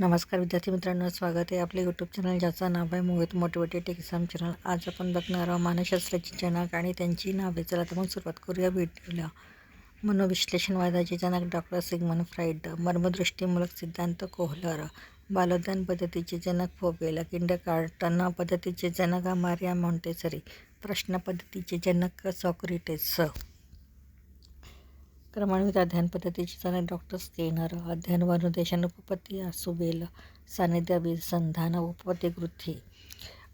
नमस्कार विद्यार्थी मित्रांनो, स्वागत आहे आपले यूट्यूब चॅनल ज्याचं नाव आहे मोहित मोटिवेटेड एक्झाम चॅनल. आज आपण बघणार आहोत मानसशास्त्राची जनक आणि त्यांची नावे. चला तर मग सुरुवात करूया व्हिडिओला. मनोविश्लेषणवादाचे जनक डॉक्टर सिग्मंड फ्राईड. मर्मदृष्टीमूलक सिद्धांत कोहलर. बालोद्यान पद्धतीचे जनक फोबेल. किंडरगार्टन पद्धतीचे जनक मारिया मॉन्टेसरी. प्रश्न पद्धतीचे जनक सॉक्रेटिस. क्रमान्वित अध्ययन पद्धतीचे जनक डॉक्टर स्किनर. अध्ययन व अनुदेशन उपपत्ती आसुबेल. सान्निध्य अभिसंधान उपपत्ती गृथी.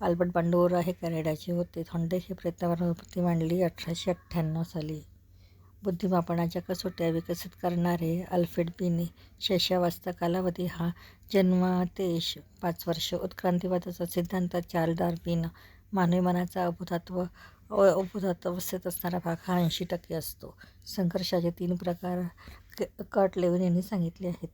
आल्बर्ट बांडोरा हे कॅनडाचे होते. थॉर्नडाईक हे प्रयत्नावर उपपत्ती मांडली 1898 साली. बुद्धिमापनाच्या कसोट्या विकसित करणारे अल्फ्रेड बिने. शैशवावस्था कालावधी हा जन्म ते 5 वर्ष. उत्क्रांतिवादाचा सिद्धांत चार्ल्स डार्विन. मानवी मनाचा अबोधावस्थेत असणारा भाग हा 80% असतो. संघर्षाचे 3 प्रकार कर्ट लेव्हिन यांनी सांगितले आहेत.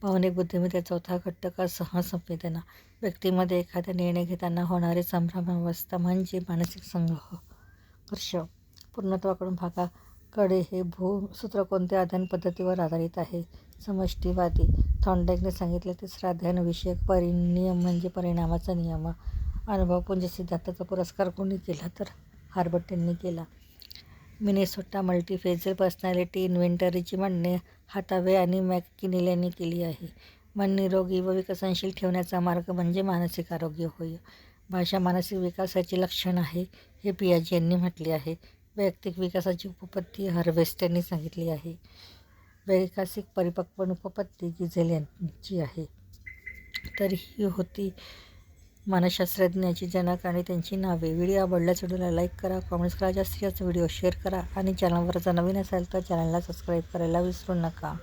भावनिक बुद्धिमत्ता. चौथा घटक सहसंवेदना. व्यक्तीमध्ये एखादा निर्णय घेताना होणारी संभ्रमावस्था म्हणजे मानसिक संघर्ष. पूर्णत्वाकडून भागाकडे हे सूत्र कोणत्या अध्ययन पद्धतीवर आधारित आहे? समष्टिवादी. थॉर्नडाईकने सांगितले तिसरा अध्ययन विषयक नियम म्हणजे परिणामाचा नियम. अनुभवपुंज सिद्धांताचा पुरस्कार कोणी केला तर हार्बर्ट यांनी केला. मिनेसोटा मल्टीफेजेल पर्सनॅलिटी इन्व्हेंटरीची मांडणी हातावे आणि मॅककिनेल यांनी केली आहे. मन निरोगी व विकसनशील ठेवण्याचा मार्ग म्हणजे मानसिक आरोग्य होय. भाषा मानसिक विकासाचे लक्षण आहे हे पियाजे यांनी म्हटले आहे. वैयक्तिक विकासाची उपपत्ती हार्वेस्ट यांनी सांगितली आहे. वैयक्तिक परिपक्वन उपपत्ती गिझेल यांची आहे. तर ही होती मानसशास्त्रज्ञाची जनक आणि त्यांची नावे. व्हिडिओ आवडल्यास व्हिडिओला लाईक करा, कॉमेंट्स करा, जास्तीत जास्त व्हिडिओ शेअर करा आणि चॅनलवर जर नवीन असाल तर चॅनलला सबस्क्राईब करायला विसरू नका.